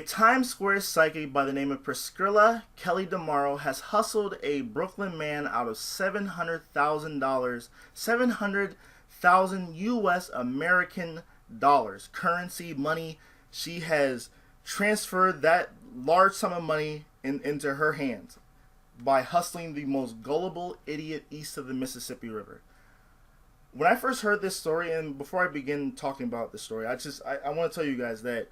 A Times Square psychic by the name of Priscilla Kelly Delmaro has hustled a Brooklyn man out of $700,000, 700,000 U.S. American dollars, currency, money. She has transferred that large sum of money into her hands by hustling the most gullible idiot east of the Mississippi River. When I first heard this story, and before I begin talking about the story, I want to tell you guys that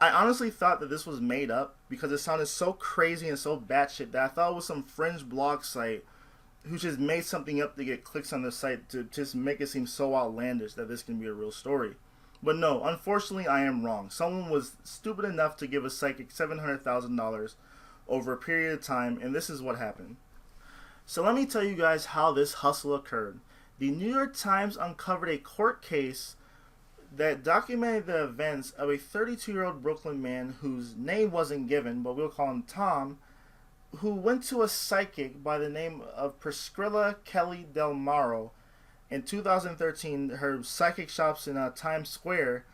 I honestly thought that this was made up because it sounded so crazy and so batshit that I thought it was some fringe blog site who just made something up to get clicks on the site to just make it seem so outlandish that this can be a real story. But no, unfortunately I am wrong. Someone was stupid enough to give a psychic $700,000 over a period of time, and this is what happened. So let me tell you guys how this hustle occurred. The New York Times uncovered a court case that documented the events of a 32-year-old Brooklyn man whose name wasn't given, but we'll call him Tom, who went to a psychic by the name of Priscilla Kelly Delmaro in 2013. Her psychic shops in Times Square,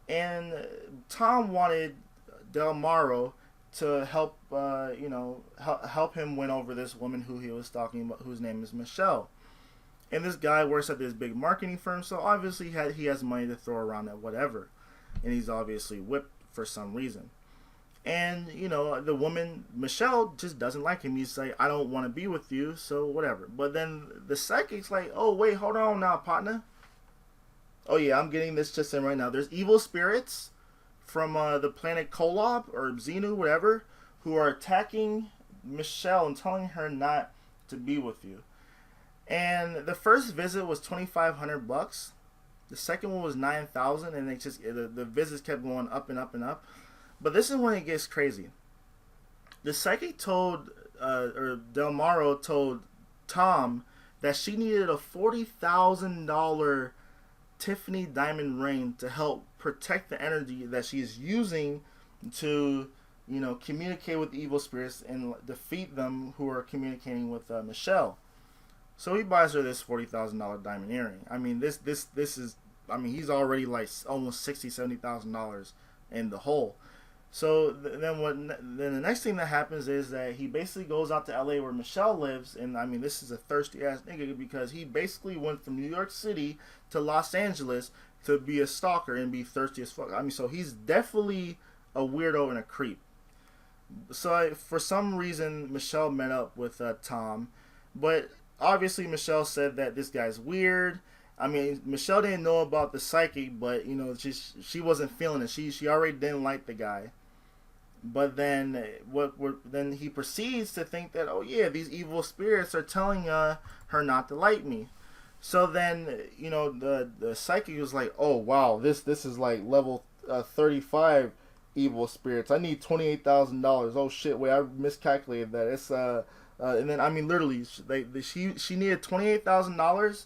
and Tom wanted Delmaro to help, help him win over this woman who he was talking about, whose name is Michelle. And this guy works at this big marketing firm, so obviously he has money to throw around at whatever. And he's obviously whipped for some reason. And, the woman, Michelle, just doesn't like him. He's like, I don't want to be with you, so whatever. But then the psychic's like, oh, wait, hold on now, partner. Oh, yeah, I'm getting this just in right now. There's evil spirits from the planet Kolob or Xenu, whatever, who are attacking Michelle and telling her not to be with you. And the first visit was $2,500. The second one was $9,000, and the visits kept going up and up and up. But this is when it gets crazy. The psychic told, or Delmaro told Tom that she needed a $40,000 Tiffany diamond ring to help protect the energy that she's using to, communicate with evil spirits and defeat them who are communicating with Michelle. So he buys her this $40,000 diamond earring. I mean, this is, he's already like almost $60,000-$70,000 in the hole. So then the next thing that happens is that he basically goes out to LA where Michelle lives, and this is a thirsty ass nigga because he basically went from New York City to Los Angeles to be a stalker and be thirsty as fuck. So he's definitely a weirdo and a creep. So for some reason Michelle met up with Tom, but obviously Michelle said that this guy's weird. Michelle didn't know about the psychic, but she wasn't feeling it. She already didn't like the guy. But then then he proceeds to think that, oh yeah, these evil spirits are telling her not to like me. So then the psychic was like, oh wow, this is like level 35 evil spirits. I need $28,000. Oh shit, wait, I miscalculated that. It's and then literally she needed $28,000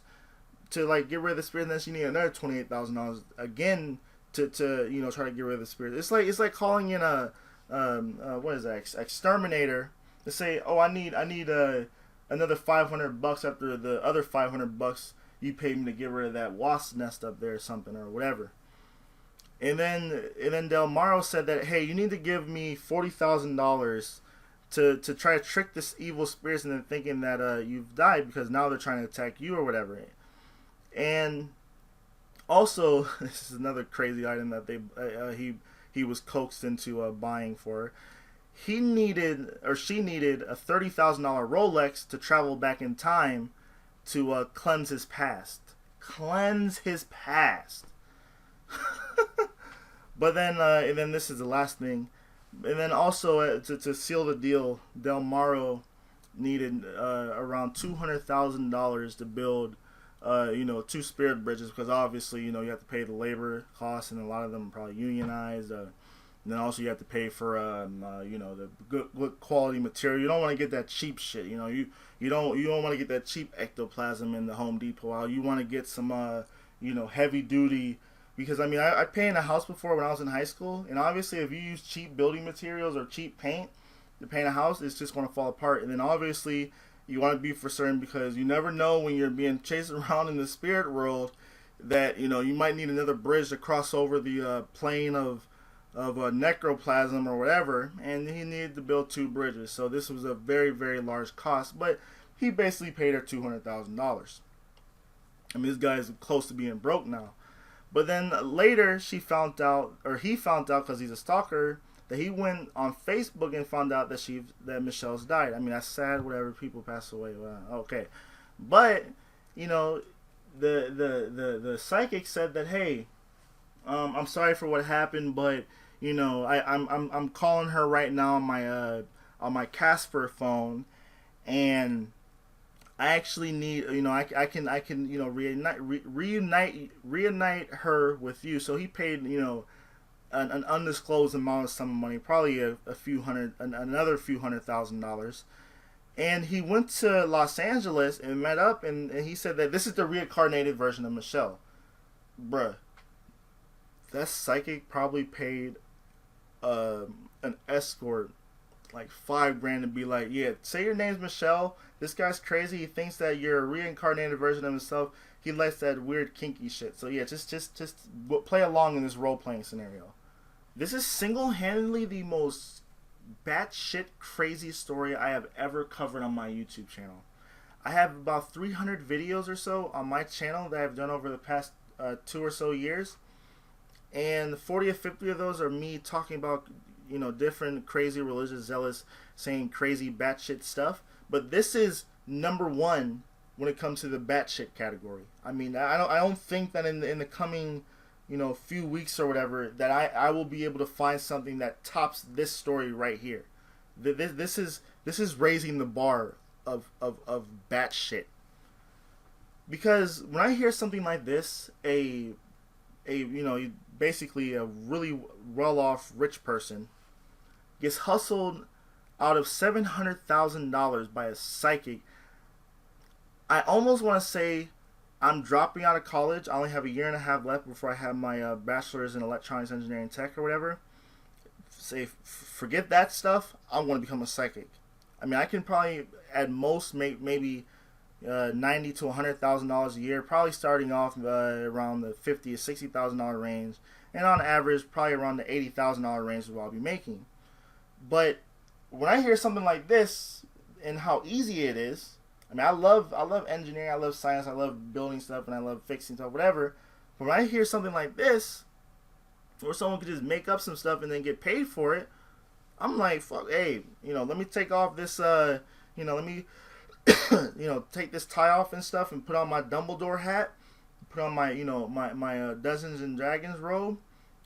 to like get rid of the spirit, and then she needed another $28,000 again to try to get rid of the spirit. It's like calling in a what is that, exterminator to say, oh, I need another $500 after the other $500 you paid me to get rid of that wasp nest up there or something or whatever. And then Delmaro said that, hey, you need to give me $40,000 to try to trick this evil spirits into thinking that you've died because now they're trying to attack you or whatever. And also, this is another crazy item that he was coaxed into buying for her. She needed a $30,000 Rolex to travel back in time to cleanse his past. Cleanse his past. But then, and then this is the last thing. And then also to seal the deal, Delmaro needed around $200,000 to build, 2 spirit bridges because obviously, you have to pay the labor costs, and a lot of them are probably unionized. And then also you have to pay for, the good quality material. You don't want to get that cheap shit. You don't want to get that cheap ectoplasm in the Home Depot out. You want to get some, heavy duty. Because, I painted a house before when I was in high school, and obviously if you use cheap building materials or cheap paint to paint a house, it's just going to fall apart. And then obviously you want to be for certain because you never know when you're being chased around in the spirit world that, you might need another bridge to cross over the plane of necroplasm or whatever, and he needed to build 2 bridges. So this was a very, very large cost, but he basically paid her $200,000. I mean, this guy's close to being broke now. But then later, she found out, or he found out, because he's a stalker, that he went on Facebook and found out that Michelle's died. I mean, that's sad. Whatever, people pass away. Well, okay, but you know, the psychic said that, hey, I'm sorry for what happened, but you know, I'm calling her right now on my Casper phone, and I actually need, you know, I can you know, reunite her with you. So he paid, you know, an undisclosed amount of sum of money, probably another few $100,000. And he went to Los Angeles and met up, and he said that this is the reincarnated version of Michelle. Bruh, that psychic probably paid an escort like $5,000 to be like, yeah, say your name's Michelle. This guy's crazy. He thinks that you're a reincarnated version of himself. He likes that weird kinky shit. So yeah, just play along in this role playing scenario. This is single-handedly the most batshit crazy story I have ever covered on my YouTube channel. I have about 300 videos or so on my channel that I've done over the past 2 or so years, and 40 or 50 of those are me talking about, you know, different crazy religious zealots saying crazy batshit stuff. But this is number 1 when it comes to the batshit category. I mean, I don't think that in the coming, you know, few weeks or whatever, that I will be able to find something that tops this story right here. This is raising the bar of batshit. Because when I hear something like this, you know, basically a really well-off rich person gets hustled out of $700,000 by a psychic, I almost want to say I'm dropping out of college. I only have a year and a half left before I have my bachelor's in electronics engineering tech or whatever. Say, forget that stuff. I want to become a psychic. I mean, I can probably at most make maybe $90,000 to $100,000 a year, probably starting off around the $50,000 to $60,000 range, and on average, probably around the $80,000 range is what I'll be making. But when I hear something like this and how easy it is, I mean, I love engineering, I love science, I love building stuff, and I love fixing stuff, whatever. But when I hear something like this, where someone could just make up some stuff and then get paid for it, I'm like, fuck, hey, you know, let me take off this, you know, let me, you know, take this tie off and stuff and put on my Dumbledore hat, put on my, you know, my Dungeons and Dragons robe,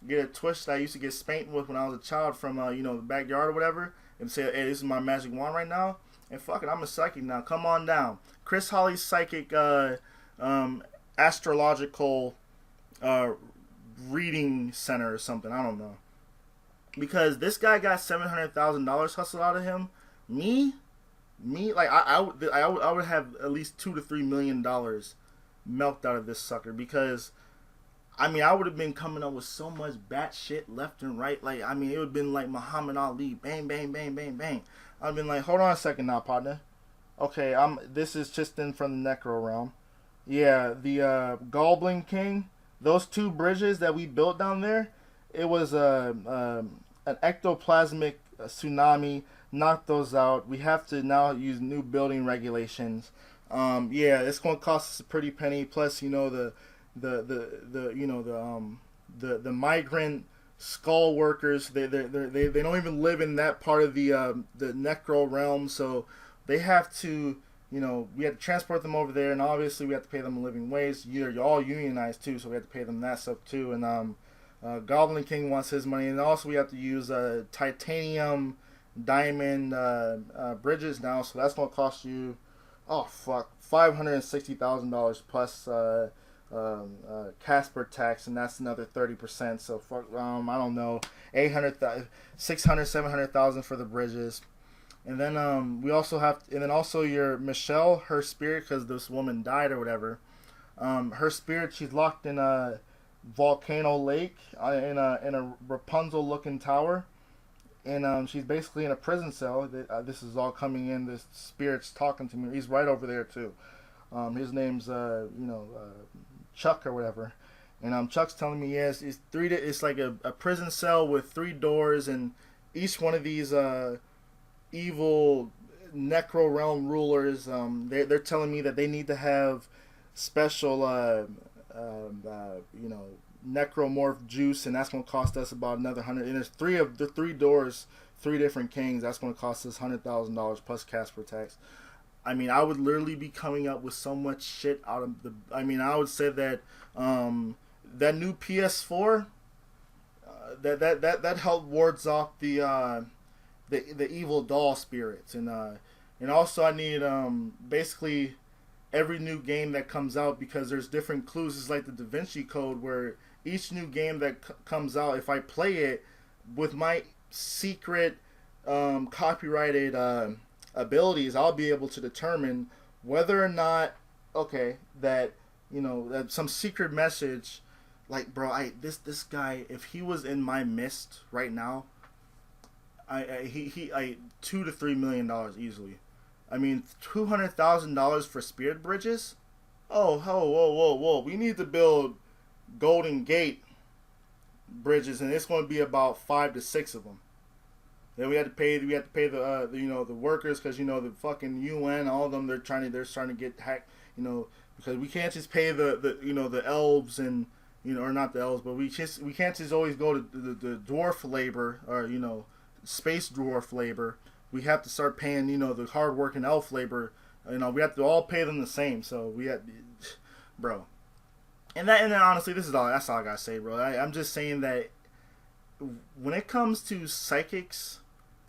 get a twist that I used to get spanked with when I was a child from, you know, the backyard or whatever, and say, hey, this is my magic wand right now. And fuck it, I'm a psychic now. Come on down. Chris Holly's psychic astrological reading center or something. I don't know. Because this guy got $700,000 hustled out of him. Me, like I would have at least $2 to $3 million milked out of this sucker. Because I mean, I would have been coming up with so much batshit left and right. Like, I mean, it would have been like Muhammad Ali, bang, bang, bang, bang, bang. I've been like, hold on a second now, partner. Okay, this is just in from the Necro realm. Yeah, the Goblin King, those 2 bridges that we built down there, it was an ectoplasmic tsunami, knocked those out. We have to now use new building regulations. Yeah, it's going to cost us a pretty penny. Plus, you know, the migrant skull workers, they don't even live in that part of the necro realm, so they have to, you know, we have to transport them over there, and obviously we have to pay them a living wage. You're all unionized too, so we have to pay them that stuff too. And Goblin King wants his money, and also we have to use titanium diamond bridges now, so that's gonna cost you, oh fuck, $560,000 plus Casper tax, and that's another 30%. So fuck, I don't know, 800,000, 600, 700,000 for the bridges, and then we also have, and then also your Michelle, her spirit, because this woman died or whatever. Her spirit, she's locked in a volcano lake, in a Rapunzel looking tower, and she's basically in a prison cell. This is all coming in. This spirit's talking to me. He's right over there too. His name's Chuck or whatever, And Chuck's telling me, yes, it's three. It's like a prison cell with 3 doors, and each one of these evil necro realm rulers, they're telling me that they need to have special, you know, necromorph juice, and that's going to cost us about another 100. And there's 3 doors, 3 different kings. That's going to cost us $100,000 plus Casper tax. I mean, I would literally be coming up with so much shit out of the. I mean, I would say that that new PS4, that helped wards off the evil doll spirits, and also I need basically every new game that comes out, because there's different clues. It's like the Da Vinci Code, where each new game that comes out, if I play it with my secret copyrighted abilities, I'll be able to determine whether or not, okay, that, you know, that some secret message, like, bro, this guy, if he was in my midst right now, I $2 to $3 million easily. I mean, $200,000 for spirit bridges. Oh, whoa! We need to build Golden Gate bridges, and it's going to be about 5 to 6 of them. Then we have to pay the you know, the workers, because, you know, the fucking UN, all of them, they're trying to get hacked, you know, because we can't just pay the you know, the elves, and, you know, or not the elves, but we can't just always go to the dwarf labor, or, you know, space dwarf labor. We have to start paying, you know, the hard working elf labor. You know, we have to all pay them the same. So we have, bro. And then honestly, that's all I gotta say, bro. I'm just saying that when it comes to psychics,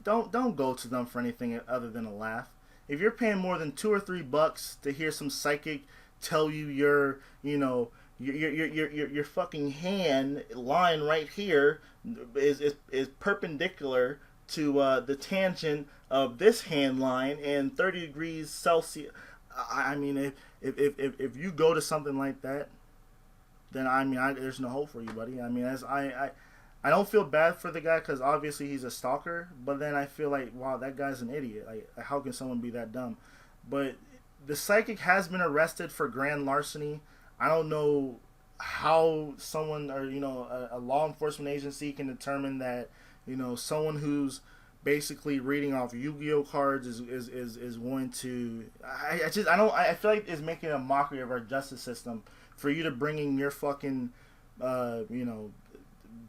don't go to them for anything other than a laugh. If you're paying more than $2 or $3 to hear some psychic tell you your, you know, your fucking hand line right here is perpendicular to the tangent of this hand line and 30 degrees Celsius. I mean, if you go to something like that, then I mean, there's no hope for you, buddy. I mean, I don't feel bad for the guy, because obviously he's a stalker, but then I feel like, wow, that guy's an idiot. Like, how can someone be that dumb? But the psychic has been arrested for grand larceny. I don't know how someone, or, you know, a law enforcement agency can determine that, you know, someone who's basically reading off Yu-Gi-Oh cards is going to. I feel like it's making a mockery of our justice system for you to bring in your fucking you know,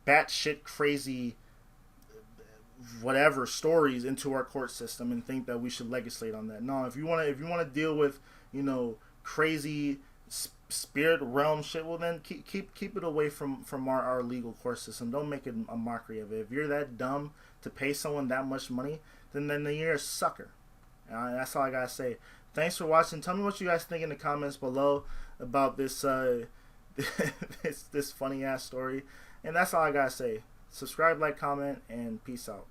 batshit crazy whatever stories into our court system and think that we should legislate on that. No, if you want to deal with, you know, crazy spirit realm shit, well, then keep it away from our legal court system. Don't make it a mockery of it. If you're that dumb to pay someone that much money, then you're a sucker. That's all I gotta say. Thanks for watching. Tell me what you guys think in the comments below about this this funny ass story. And that's all I gotta say. Subscribe, like, comment, and peace out.